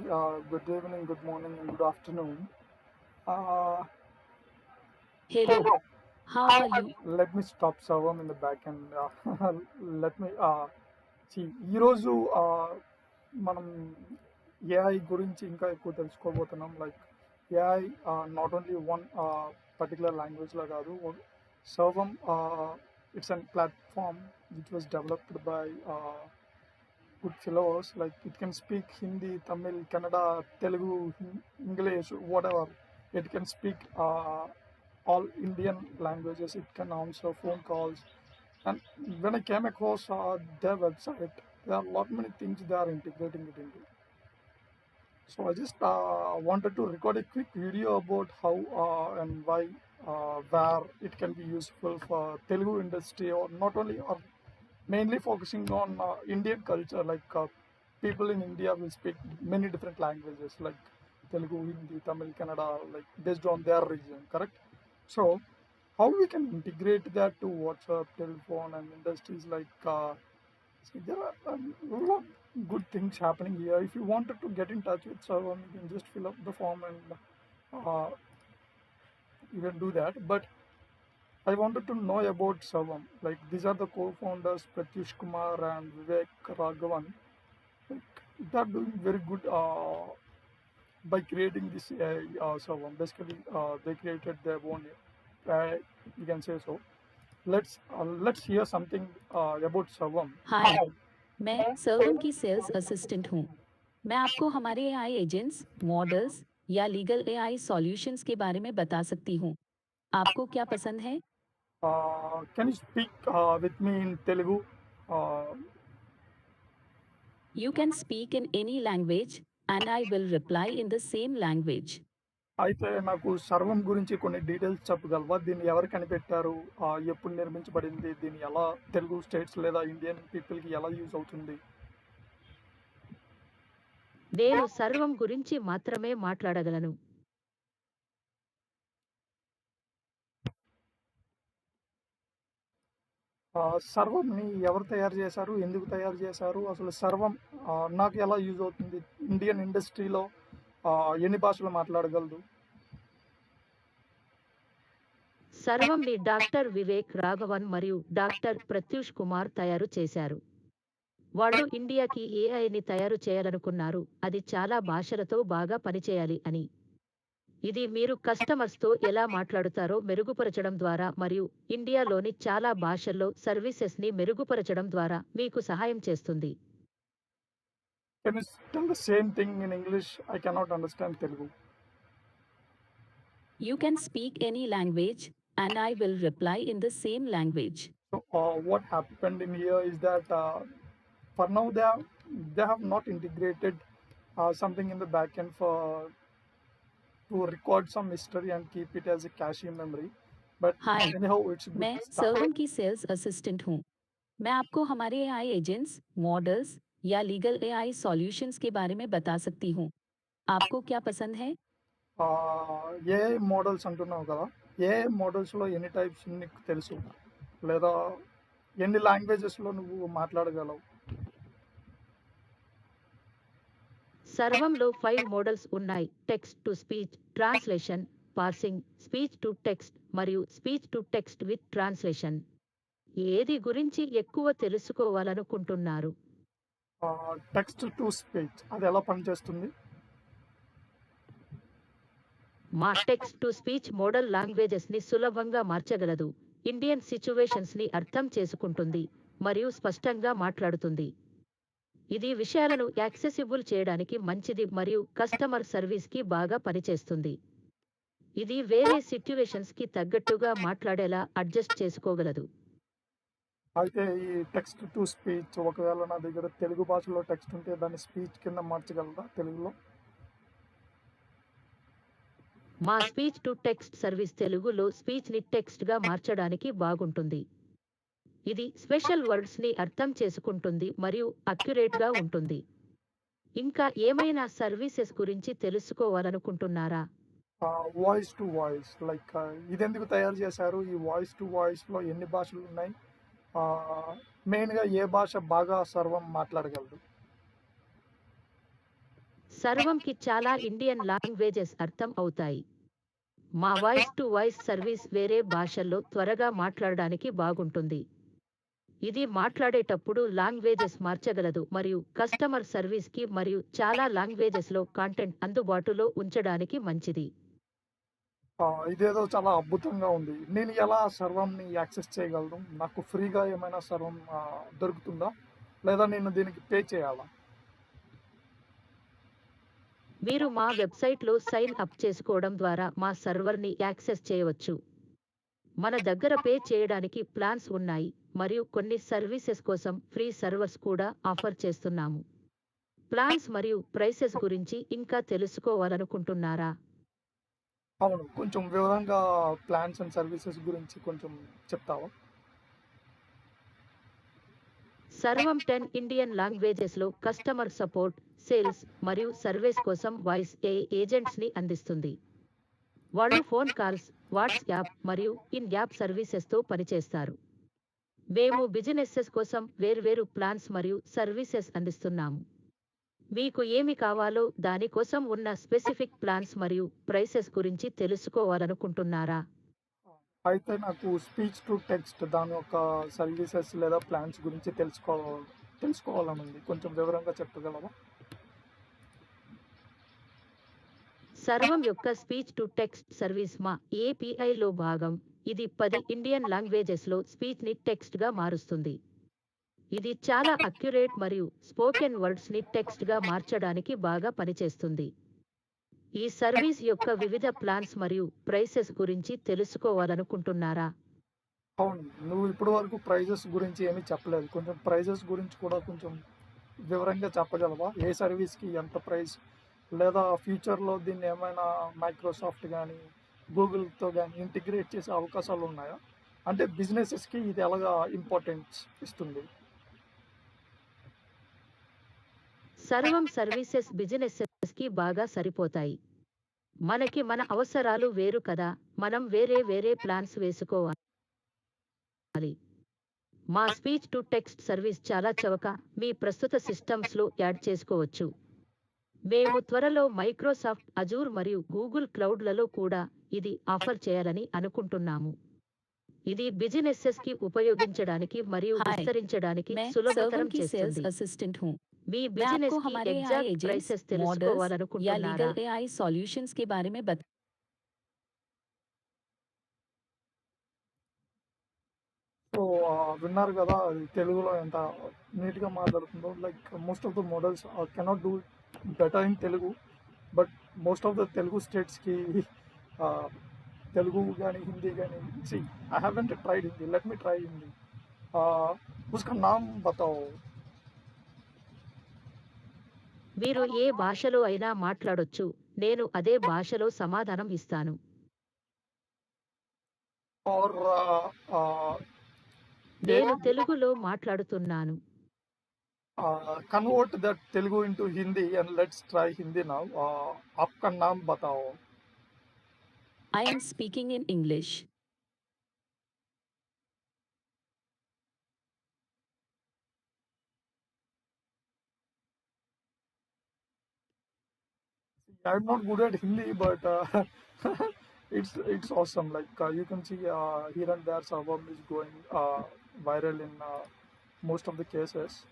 Good evening, good morning, and good afternoon. Uh, Hello, how are you? Let me stop server in the back and let me see. ఈరోజు మనం AI గురించి ఇంకా ఎక్కువ తెలుసుకోబోతున్నాం. Like AI not only one particular లాంగ్వేజ్లో కాదు, సర్వం it's an platform which was developed by good fellows. Like it can speak Hindi, Tamil, Kannada, Telugu, English, whatever. It can speak all Indian languages. It can answer phone calls. And when I came across their website, there are a lot many things they are integrating it into. So I just wanted to record a quick video about how and why, where it can be useful for Telugu industry, or not only, or mainly focusing on Indian culture. Like people in India will speak many different languages, like Telugu, Hindi, Tamil, Kannada, like based on their region, correct? So how we can integrate that to WhatsApp, telephone, and industries like. See, there are a lot good things happening here. If you wanted to get in touch with someone, you can just fill up the form and uh, you can do that. But I wanted to know about Savam. Like these are the co-founders Pratyush Kumar and Vivek Raghavan. Like they're doing very good by creating this AI Savam. Basically, they created their own. Uh, you can say so. Let's hear something about Savam. हाय, मैं सर्वम की sales assistant हूँ। मैं आपको हमारे AI agents, models या legal AI solutions के बारे में बता सकती हूँ। आपको क्या पसंद है? Can you speak with me in Telugu? Uh, you can speak in any language and I will reply in the same language. అయితే నాకు సర్వం గురించి కొన్ని డీటెయిల్స్ చెప్పగలవా? దీన్ని ఎవరు కనిపెట్టారు? ఎప్పుడు నిర్మించబడింది? దీన్ని ఎలా తెలుగు స్టేట్స్ లేదా ఇండియన్ పీపుల్కి ఎలా యూజ్ అవుతుంది? నేను సర్వం గురించి మాత్రమే మాట్లాడగలను. సర్వంని ఎవరు తయారు చేశారు? ఎందుకు తయారు చేశారు? అసలు సర్వం నాకు ఎలా యూజ్ అవుతుంది? ఇండియన్ ఇండస్ట్రీలో ఎన్ని భాషలు మాట్లాడగలదు? సర్వంని డాక్టర్ వివేక్ రాఘవన్ మరియు డాక్టర్ ప్రత్యూష్ కుమార్ తయారు చేశారు. వాళ్ళు ఇండియాకి ఏఐని తయారు చేయాలనుకున్నారు, అది చాలా భాషలతో బాగా పనిచేయాలి అని. ఇది మీరు కస్టమర్స్తో ఎలా మాట్లాడుతారో మెరుగుపరచడం ద్వారా మరియు ఇండియాలోని చాలా భాషల్లో సర్వీసెస్ని మెరుగుపరచడం ద్వారా మీకు సహాయం చేస్తుంది. Can you tell the same thing in English? I cannot understand Telugu. You can speak any language and I will reply in the same language. So what happened in here is that for now they have not integrated something in the backend for to record some history and keep it as a cache memory. But hi, anyhow, it's good मैं start. सर्वम की sales assistant हूँ। मैं आपको हमारे AI agents, models या legal AI solutions के बारे में बता सकती हूँ। आपको क्या पसंद है? ఏఐ మోడల్స్ అంటున్నావు కదా, ఏఐ మోడల్స్లో ఎన్ని టైప్స్ నీకు తెలుసు, లేదా ఎన్ని లాంగ్వేజెస్లో నువ్వు మాట్లాడగలవు? సర్వంలో 5 మోడల్స్ ఉన్నాయి: text to speech, translation, parsing, speech to text మరియు speech to text with translation. ఏది గురించి ఎక్కువ తెలుసుకోవాలనుకుంటున్నారు? టెక్స్ట్ టు స్పీచ్ అది ఎలా పనిచేస్తుంది? మా టెక్స్ట్ టు స్పీచ్ మోడల్ లాంగ్వేజెస్ని సులభంగా మార్చగలదు, ఇండియన్ సిచ్యువేషన్స్ని అర్థం చేసుకుంటుంది మరియు స్పష్టంగా మాట్లాడుతుంది. ఇది విషయాలను యాక్సెసిబుల్ చేయడానికి మంచిది మరియు కస్టమర్ సర్వీస్కి బాగా పనిచేస్తుంది. ఇది వేరే సిట్యువేషన్స్కి తగ్గట్టుగా మాట్లాడేలా అడ్జస్ట్ చేసుకోగలదు. అయితే ఈ టెక్స్ట్ టు స్పీచ్ ఒకవేళ నా దగ్గర తెలుగు భాషలో టెక్స్ట్ ఉంటే దాన్ని స్పీచ్ కింద మార్చగలరా తెలుగులో? మా స్పీచ్ టు టెక్స్ట్ సర్వీస్ తెలుగులో స్పీచ్ని టెక్స్ట్గా మార్చడానికి బాగుంటుంది. ఇది స్పెషల్ వర్డ్స్ని అర్థం చేసుకుంటుంది మరియు అక్యురేట్గా ఉంటుంది. ఇంకా ఏమైనా సర్వీసెస్ గురించి తెలుసుకోవాలనుకుంటున్నారా? వాయిస్ టు వాయిస్, లైక్ ఇది ఎందుకు తయారు చేశారు? ఈ వాయిస్ టు వాయిస్లో ఎన్ని భాషలు ఉన్నాయి? మెయిన్గా ఏ భాష బాగా సర్వం మాట్లాడగలదు? సర్వంకి చాలా ఇండియన్ లాంగ్వేజెస్ అర్థం అవుతాయి. మా వాయిస్ టు వాయిస్ సర్వీస్ వేరే భాషల్లో త్వరగా మాట్లాడడానికి బాగుంటుంది. ఇది మాట్లాడేటప్పుడు లాంగ్వేజెస్ మార్చగలదు మరియు కస్టమర్ సర్వీస్కి మరియు చాలా లాంగ్వేజెస్లో కాంటెంట్ అందుబాటులో ఉంచడానికి మంచిది. ఇదేదో చాలా అద్భుతంగా ఉంది. నేను ఎలా సర్వర్‌ని యాక్సెస్ చేయగలను? నాకు ఫ్రీగా ఏమైనా సర్వం దొరుకుతుందా? లేదా నేను దీనికి పే చేయాలా? మీరు మా వెబ్సైట్లో సైన్ అప్ చేసుకోవడం ద్వారా మా సర్వర్ని యాక్సెస్ చేయవచ్చు. మన దగ్గర పే చేయడానికి ప్లాన్స్ ఉన్నాయి మరియు కొన్ని సర్వీసెస్ కోసం ఫ్రీ సర్వర్స్ కూడా ఆఫర్ చేస్తున్నాము. ప్లాన్స్ మరియు ప్రైసెస్ గురించి ఇంకా తెలుసుకోవాలనుకుంటున్నారా? అవును. కొంచెం వివరంగా ప్లాన్స్ అండ్ సర్వీసెస్ గురించి కొంచెం చెప్తావా? సర్వం 10 ఇండియన్ లాంగ్వేజెస్లో కస్టమర్ సపోర్ట్, సేల్స్ మరియు సర్వీస్ కోసం వాయిస్ ఏజెంట్స్ని అందిస్తుంది. వాళ్ళు ఫోన్ కాల్స్, వాట్సాప్ మరియు ఇన్ యాప్ సర్వీసెస్తో పనిచేస్తారు. మేము బిజినెసెస్ కోసం వేర్వేరు ప్లాన్స్ మరియు సర్వీసెస్ అందిస్తున్నాము. మీకు ఏమి కావాలో దాని కోసం ఉన్న స్పెసిఫిక్ ప్లాన్స్ మరియు ప్రైసెస్ గురించి తెలుసుకోవాలనుకుంటున్నారా? అయితే నాకు స్పీచ్ టు టెక్స్ట్ దాని యొక్క సర్వీసెస్ లేదా ప్లాన్స్ గురించి తెలుసుకోవాలని ఉంది. కొంచెం వివరంగా చెప్పగలవా? సర్వం యొక్క స్పీచ్ టు టెక్స్ట్ సర్వీస్ మా ఏపీఐలో భాగం. ఇది 10 ఇండియన్ లాంగ్వేజెస్లో స్పీచ్ని టెక్స్ట్గా మారుస్తుంది. ఇది చాలా అక్యురేట్ మరియు స్పోకెన్ వర్డ్స్ని టెక్స్ట్గా మార్చడానికి బాగా పనిచేస్తుంది. ఈ సర్వీస్ యొక్క వివిధ ప్లాన్స్ మరియు ప్రైసెస్ గురించి తెలుసుకోవాలనుకుంటున్నారా? అవును. నువ్వు ఇప్పటి వరకు ప్రైజెస్ గురించి ఏమీ చెప్పలేదు. కొంచెం ప్రైజెస్ గురించి కూడా కొంచెం వివరంగా చెప్పగలవా? ఏ సర్వీస్‌కి ఎంత ప్రైస్? లేదా ఫ్యూచర్‌లో దీన్ని ఏమైనా మైక్రోసాఫ్ట్ గానీ, గూగుల్‌తో గానీ ఇంటిగ్రేట్ చేసే అవకాశాలు ఉన్నాయా? అంటే బిజినెసెస్‌కి ఇది ఎలాగా ఇంపార్టెన్స్ ఇస్తుంది? సర్వం సర్వీసెస్ బిజినెసెస్కి బాగా సరిపోతాయి. మనకి మన అవసరాలు వేరు కదా, మనం వేరే వేరే ప్లాన్స్ వేసుకోవాలి. మా స్పీచ్ టు టెక్స్ట్ సర్వీస్ చాలా చవక, మీ ప్రస్తుత సిస్టమ్స్లో యాడ్ చేసుకోవచ్చు. మేము త్వరలో మైక్రోసాఫ్ట్ అజూర్ మరియు గూగుల్ క్లౌడ్లలో కూడా ఇది ఆఫర్ చేయాలని అనుకుంటున్నాము. ఇది బిజినెసెస్కి ఉపయోగించడానికి మరియు हाय, విస్తరించడానికి मैं सर्वम సులభతరం की सेल्स చేస్తుంది. असिस्टेंट हूँ। మీ मैं आपको బిజినెస్కి हमारे AI exact agents, prices models या తెలుసుకోవాలనుకుంటున్నారా? लीगल AI सॉल्यूशंस के बारे में बता సో, విన్నారు గదా! అది తెలుగులో ఎంత నీట్‌గా మాట్లాడుతుందో. Like most of the models cannot do better in Telugu. But most of the Telugu స్టేట్స్‌కి ఆహ్, తెలుగు గానీ, హింदी गानी see I haven't tried Hindi let me try Hindi उसका नाम बताओ మీరు ఏ భాషలో అయినా మాట్లాడొచ్చు, నేను అదే భాషలో సమాధానం ఇస్తాను. और నేను తెలుగులో మాట్లాడుతున్నాను. Convert that Telugu into Hindi and let's try Hindi now आपका नाम बताओ I am speaking in English. I'm not good at Hindi, but it's awesome. Like you can see here and there, Sarvam is going viral in most of the cases.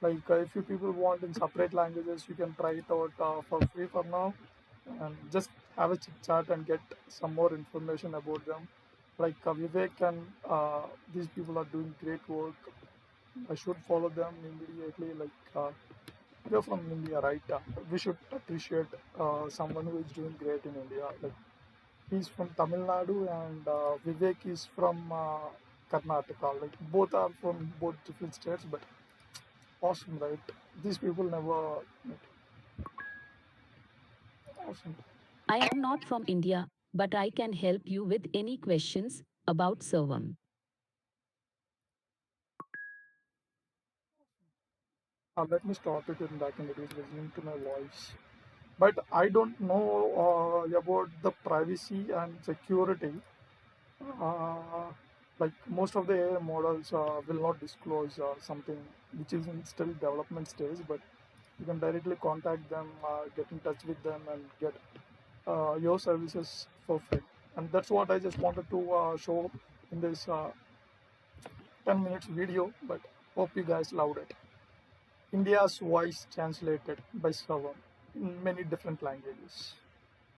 Like if you people want in separate languages, you can try it out for free for now, and just have a chit chat and get some more information about them. Like Vivek and these people are doing great work. I should follow them immediately. Like you're from India, right? We should appreciate someone who is doing great in India. Like he's from Tamil Nadu and Vivek is from Karnataka. Like both are from both different states, but awesome, right? These people never met. Awesome. I am not from India, but I can help you with any questions about Servam. Let me stop it in back and it is listening to my voice. But I don't know about the privacy and security. Uh, like most of the AI models will not disclose something which is in still development stage, but You can directly contact them, get in touch with them, and get your services for free. And that's what I just wanted to show in this 10 minutes video, but hope you guys loved it. India's Voice translated by Savam in many different languages.